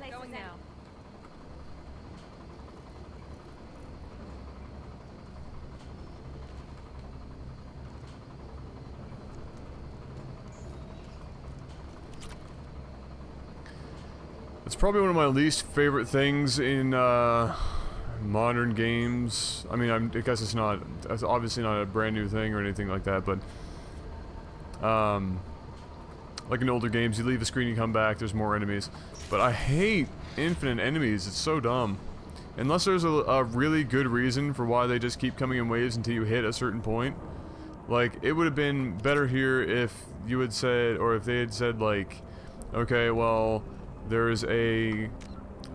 place is now. It's probably one of my least favorite things in modern games. I mean, I guess it's obviously not a brand new thing or anything like that, but like in older games, you leave a screen, you come back, there's more enemies. But I hate infinite enemies, it's so dumb. Unless there's a really good reason for why they just keep coming in waves until you hit a certain point. Like, it would have been better here if you had said, or if they had said, like, okay, well, there's a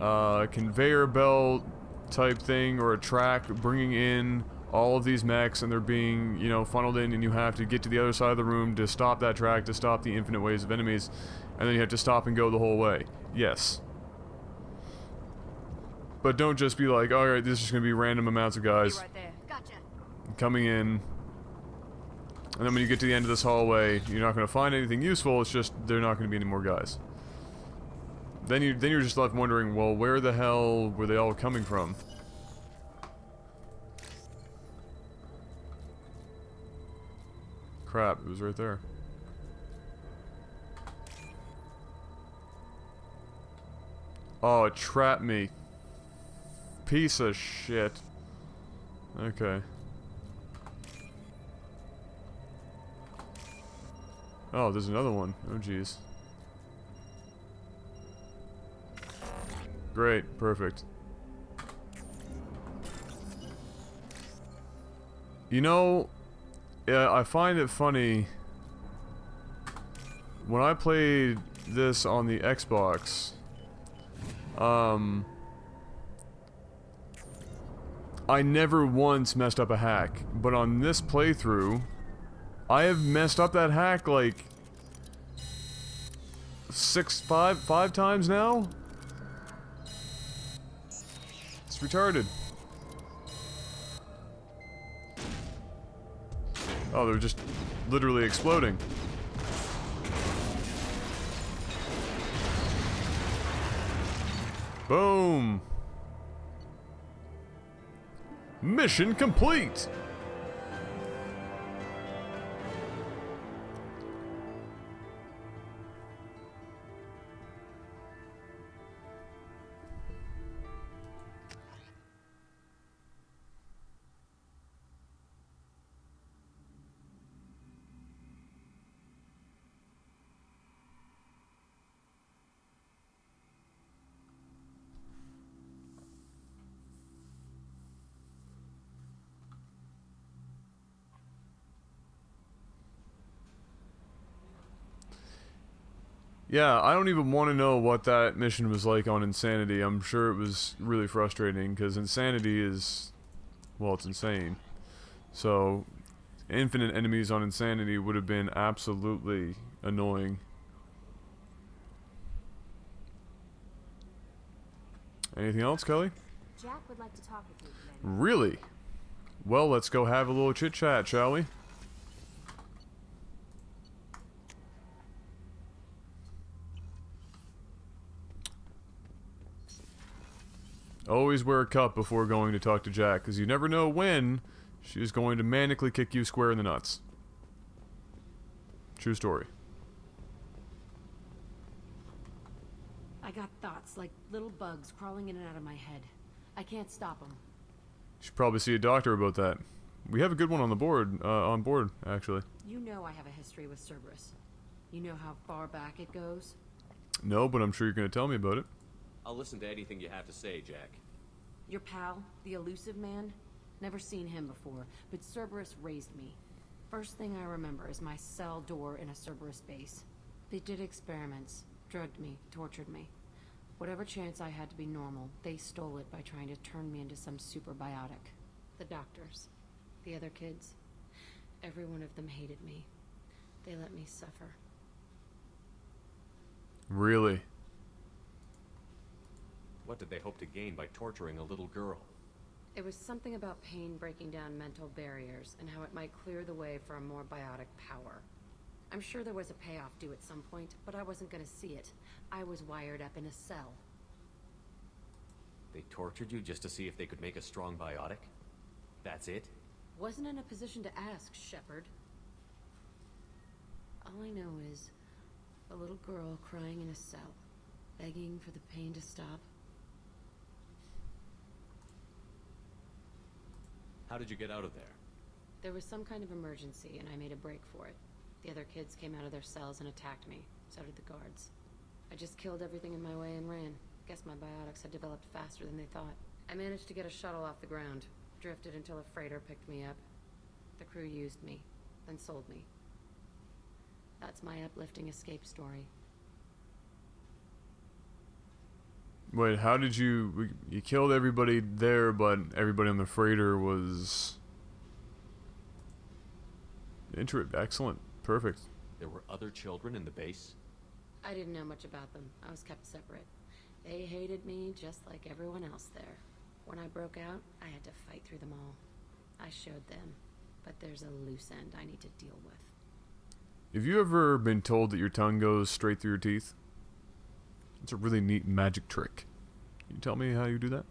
conveyor belt type thing, or a track bringing in all of these mechs, and they're being, you know, funneled in, and you have to get to the other side of the room to stop that track, to stop the infinite waves of enemies, and then you have to stop and go the whole way. Yes. But don't just be like, alright, this is going to be random amounts of guys Right there. Gotcha. coming in, and then when you get to the end of this hallway, you're not going to find anything useful, it's just, there are not going to be any more guys. Then you're just left wondering, well, where the hell were they all coming from? Crap, it was right there. Oh, it trapped me. Piece of shit. Okay. Oh, there's another one. Oh, jeez. Great, perfect. You know, yeah, I find it funny when I played this on the Xbox. I never once messed up a hack, but on this playthrough, I have messed up that hack like five times now. It's retarded. Oh, they're just literally exploding. Boom! Mission complete! Yeah, I don't even want to know what that mission was like on Insanity. I'm sure it was really frustrating, because Insanity is, well, it's insane. So, infinite enemies on Insanity would have been absolutely annoying. Anything else, Kelly? Jack would like to talk with you, Really? Well, let's go have a little chit-chat, shall we? Always wear a cup before going to talk to Jack, because you never know when she's going to manically kick you square in the nuts. True story. I got thoughts like little bugs crawling in and out of my head. I can't stop them. You should probably see a doctor about that. We have a good one on the board, actually. You know I have a history with Cerberus. You know how far back it goes? No, but I'm sure you're going to tell me about it. I'll listen to anything you have to say, Jack. Your pal, the elusive man? Never seen him before, but Cerberus raised me. First thing I remember is my cell door in a Cerberus base. They did experiments, drugged me, tortured me. Whatever chance I had to be normal, they stole it by trying to turn me into some superbiotic. The doctors, the other kids, every one of them hated me. They let me suffer. Really? What did they hope to gain by torturing a little girl? It was something about pain breaking down mental barriers and how it might clear the way for a more biotic power. I'm sure there was a payoff due at some point, but I wasn't going to see it. I was wired up in a cell. They tortured you just to see if they could make a strong biotic? That's it? Wasn't in a position to ask, Shepard. All I know is a little girl crying in a cell, begging for the pain to stop. How did you get out of there? There was some kind of emergency, and I made a break for it. The other kids came out of their cells and attacked me. So did the guards. I just killed everything in my way and ran. Guess my biotics had developed faster than they thought. I managed to get a shuttle off the ground. Drifted until a freighter picked me up. The crew used me, then sold me. That's my uplifting escape story. Wait, how did you killed everybody there, but everybody on the freighter was... Excellent. Perfect. There were other children in the base? I didn't know much about them. I was kept separate. They hated me just like everyone else there. When I broke out, I had to fight through them all. I showed them, but there's a loose end I need to deal with. Have you ever been told that your tongue goes straight through your teeth? It's a really neat magic trick. Can you tell me how you do that?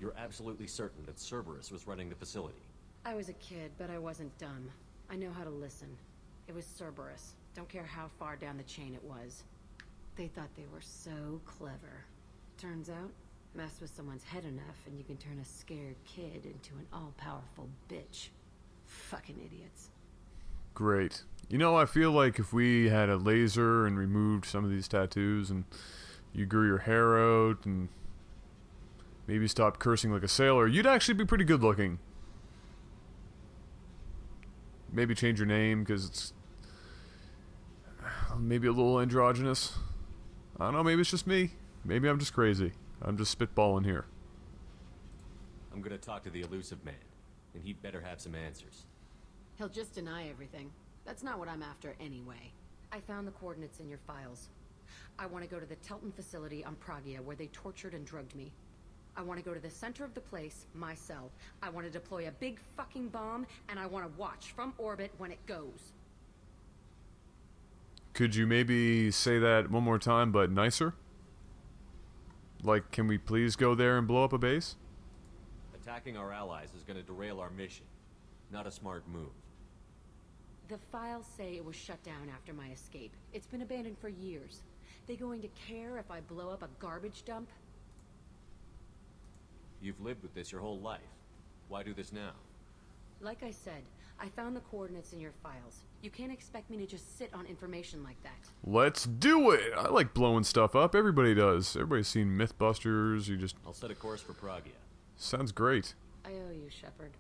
You're absolutely certain that Cerberus was running the facility? I was a kid, but I wasn't dumb. I know how to listen. It was Cerberus. Don't care how far down the chain it was. They thought they were so clever. Turns out, mess with someone's head enough and you can turn a scared kid into an all-powerful bitch. Fucking idiots. Great. You know, I feel like if we had a laser and removed some of these tattoos and you grew your hair out and maybe stopped cursing like a sailor, you'd actually be pretty good looking. Maybe change your name because it's maybe a little androgynous. I don't know, maybe it's just me. Maybe I'm just crazy. I'm just spitballing here. I'm gonna talk to the elusive man, and he'd better have some answers. He'll just deny everything. That's not what I'm after anyway. I found the coordinates in your files. I want to go to the Telton facility on Pragia where they tortured and drugged me. I want to go to the center of the place, my cell. I want to deploy a big fucking bomb, and I want to watch from orbit when it goes. Could you maybe say that one more time, but nicer? Like, can we please go there and blow up a base? Attacking our allies is gonna derail our mission. Not a smart move. The files say it was shut down after my escape. It's been abandoned for years. They going to care if I blow up a garbage dump? You've lived with this your whole life. Why do this now? Like I said, I found the coordinates in your files. You can't expect me to just sit on information like that. Let's do it! I like blowing stuff up. Everybody does. Everybody's seen Mythbusters. You just... I'll set a course for Pragia. Sounds great. I owe you, Shepard.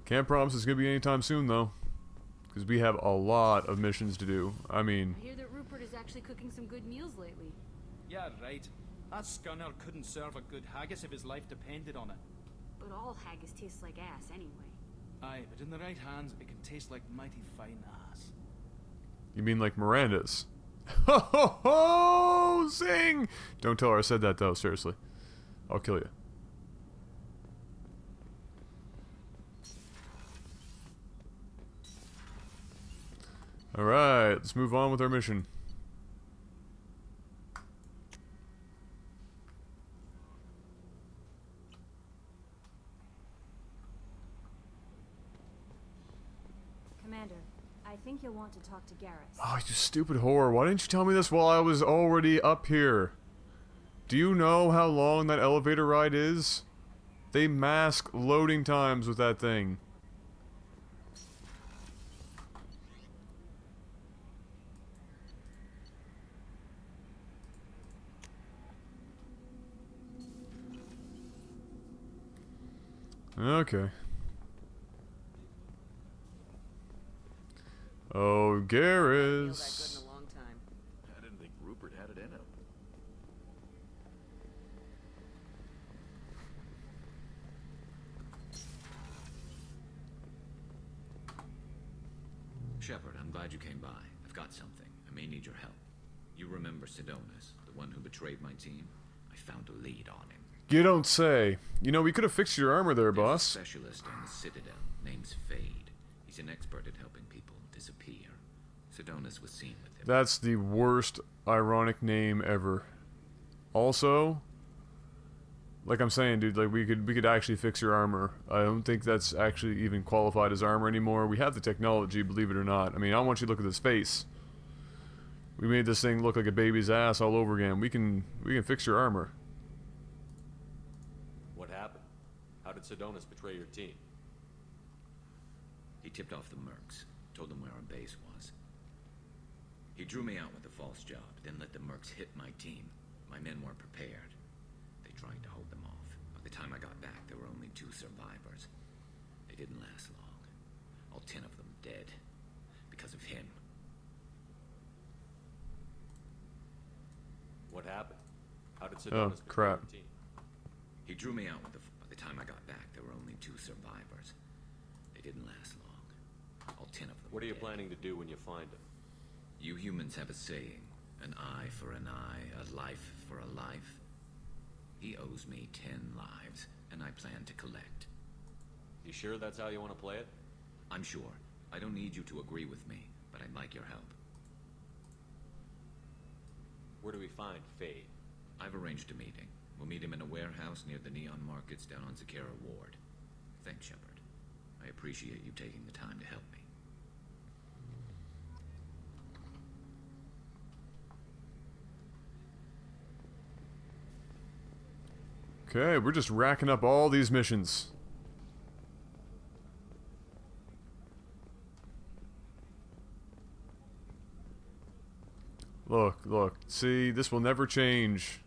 Can't promise it's going to be anytime soon, though. Because we have a lot of missions to do. I mean... I hear that Rupert is actually cooking some good meals lately. Yeah, right. That scunner couldn't serve a good haggis if his life depended on it. But all haggis tastes like ass anyway. Aye, but in the right hands, it can taste like mighty fine ass. You mean like Miranda's? Ho ho ho! Sing! Don't tell her I said that, though, seriously. I'll kill you. Alright, let's move on with our mission. Commander, I think you'll want to talk to Garrus. Oh, you stupid whore. Why didn't you tell me this while I was already up here? Do you know how long that elevator ride is? They mask loading times with that thing. Okay. Oh, Garrus. long time. I didn't think Rupert had it in him. Shepard, I'm glad you came by. I've got something. I may need your help. You remember Sidonus, the one who betrayed my team? I found a lead on him. You don't say. You know, we could have fixed your armor there, There's a boss. specialist on the Citadel. Name's Fade. He's an expert at helping people disappear. Sedonis was seen with him. That's the worst ironic name ever. Also, like I'm saying, dude, like we could actually fix your armor. I don't think that's actually even qualified as armor anymore. We have the technology, believe it or not. I mean, I want you to look at this face. We made this thing look like a baby's ass all over again. We can fix your armor. What happened? How did Sedonis betray your team? He tipped off the mercs, told them where our base was. He drew me out with a false job, then let the mercs hit my team. My men weren't prepared. They tried to hold them off. By the time I got back, there were only 2 survivors. They didn't last long. All 10 of them dead. Because of him. What happened? How did Sedonis betray crap. your team? He drew me out with by the time I got back, there were only 2 survivors. They didn't last long. All 10 of them What are you dead. planning to do when you find him? You humans have a saying, an eye for an eye, a life for a life. He owes me 10 lives, and I plan to collect. You sure that's how you want to play it? I'm sure. I don't need you to agree with me, but I'd like your help. Where do we find Fade? I've arranged a meeting. We'll meet him in a warehouse near the Neon Markets down on Zakera Ward. Thanks, Shepard. I appreciate you taking the time to help me. Okay, we're just racking up all these missions. Look, see, this will never change.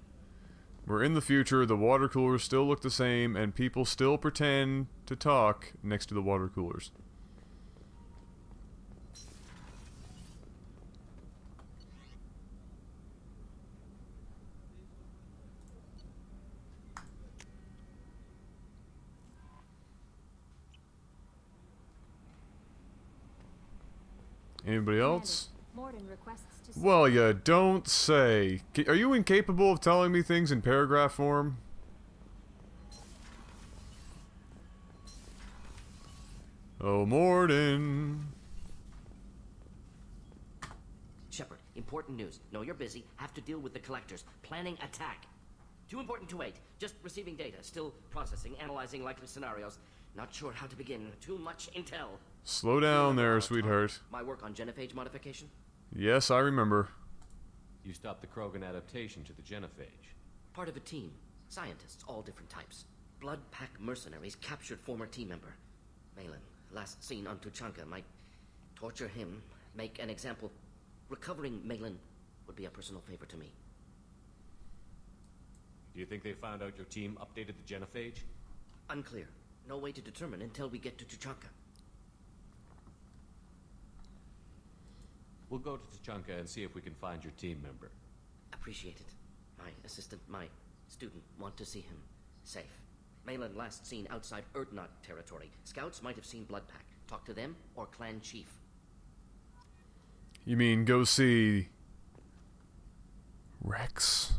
We're in the future, the water coolers still look the same, and people still pretend to talk next to the water coolers. Anybody else? Mordin requests to see Well, you don't say. Are you incapable of telling me things in paragraph form? Oh, Mordin. Shepard, important news. Know you're busy. Have to deal with the collectors. Planning attack. Too important to wait. Just receiving data. Still processing, analyzing likely scenarios. Not sure how to begin. Too much intel. Slow down there, sweetheart. My work on genophage modification? Yes, I remember. You stopped the Krogan adaptation to the genophage. Part of a team. Scientists, all different types. Blood pack mercenaries captured former team member. Malin, last seen on Tuchanka, might torture him, make an example. Recovering Malin would be a personal favor to me. Do you think they found out your team updated the genophage? Unclear. No way to determine until we get to Tuchanka. We'll go to Tuchanka and see if we can find your team member. Appreciate it. My assistant, my student, want to see him safe. Malin last seen outside Erdnot territory. Scouts might have seen Bloodpack. Talk to them or clan chief. You mean go see Rex?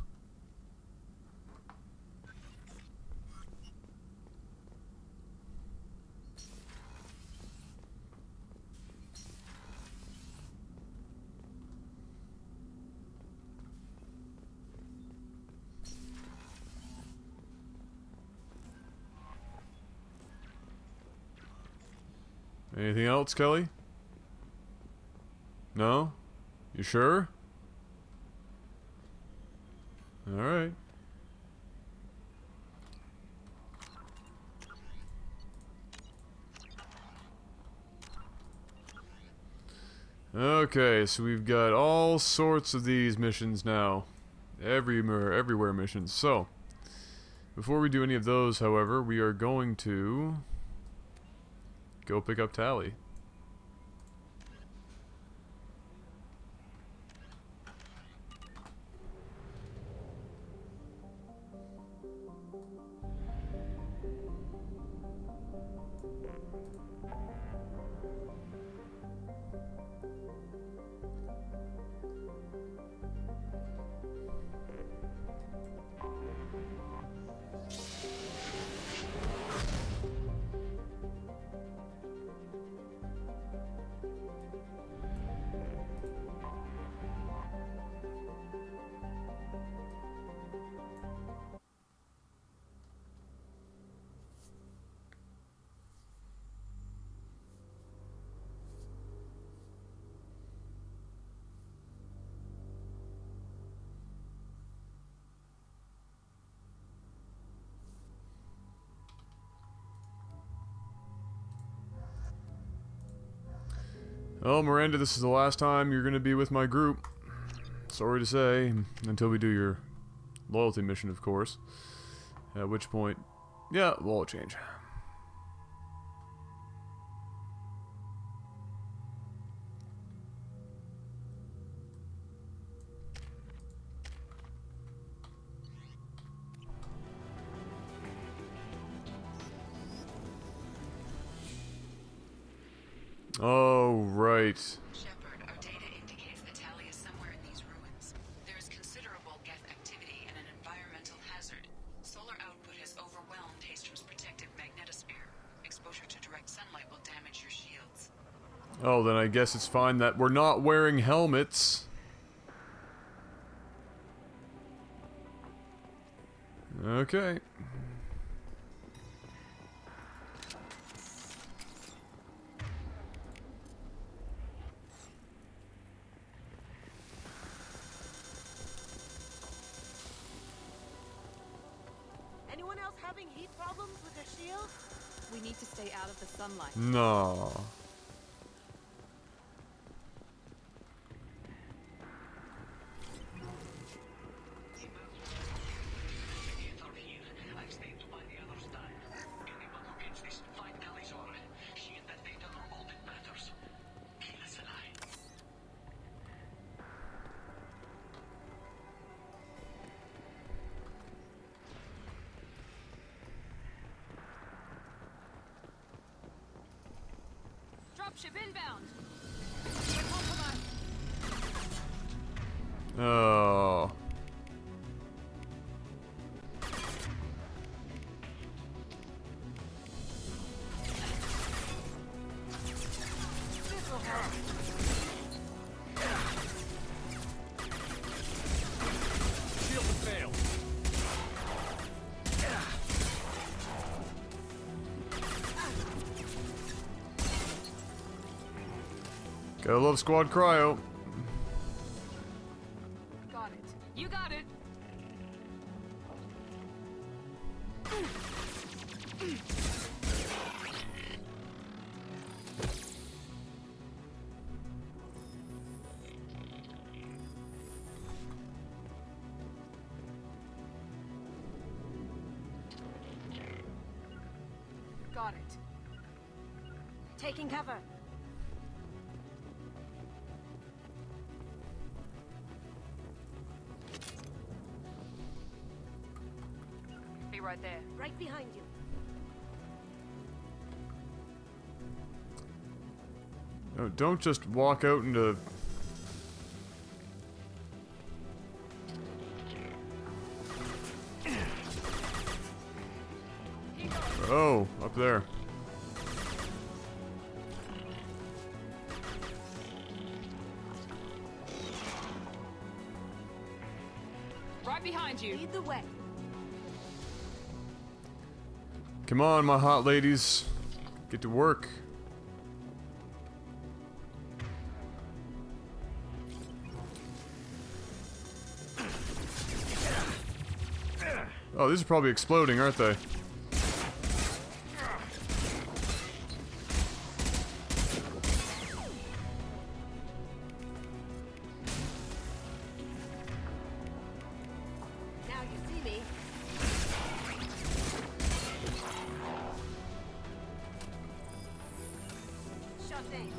Anything else, Kelly? No? You sure? Alright. Okay, so we've got all sorts of these missions now. Everywhere missions. So, before we do any of those, however, we are going to go pick up Tali. Well, Miranda, this is the last time you're gonna be with my group. Sorry to say, until we do your loyalty mission, of course. At which point, yeah, we'll all change. Oh, right. Shepard, our data indicates that Tali is somewhere in these ruins. There is considerable Geth activity and an environmental hazard. Solar output has overwhelmed Hastrom's protective magnetosphere. Exposure to direct sunlight will damage your shields. Oh, then I guess it's fine that we're not wearing helmets. Okay. Anyone else having heat problems with their shield? We need to stay out of the sunlight. No. Dropship inbound. Oh. This'll help. Shield failed. Gotta love squad cryo. Got it. You got it. Got it. Taking cover. Be right there. Right behind you. No, don't just walk out into... Oh, up there. Right behind you. Lead the way. Come on, my hot ladies. Get to work. Oh, these are probably exploding, aren't they? Now you see me. Sure thing.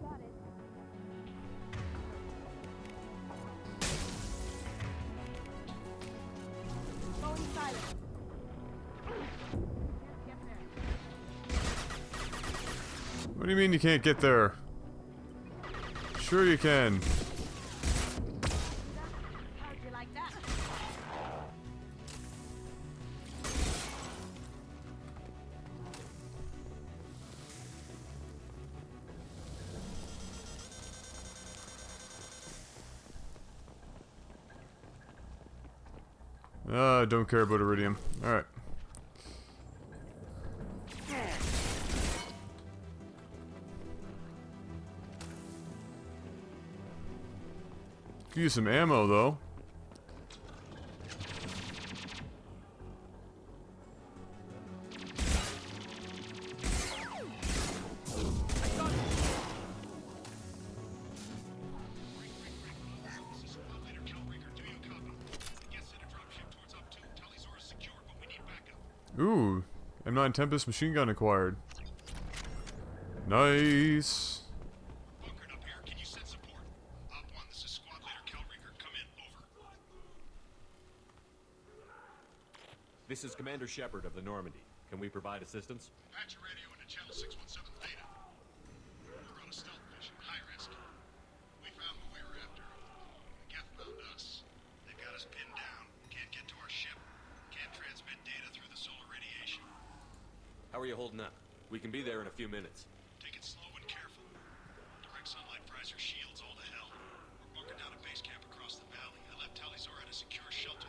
Got it. Going silent. Get there. What do you mean you can't get there? Sure you can. How'd you like that? Don't care about iridium. Alright. Could use some ammo, though. Ooh, M9 Tempest machine gun acquired. Nice. Bunkered up here. Can you send support? Op 1, this is squad leader Calringer. Come in. Over. This is Commander Shepard of the Normandy. Can we provide assistance? Patch your radio into channel 617 Theta. We're on a stealth mission. High risk. We found what we were after. Geth found us. They've got us pinned down. Can't get to our ship. Can't transmit data through the solar radiation. How are you holding up? We can be there in a few minutes. Take it slow and careful. Direct sunlight fries your shields all to hell. We're bunkered down at base camp across the valley. I left Tali at a secure shelter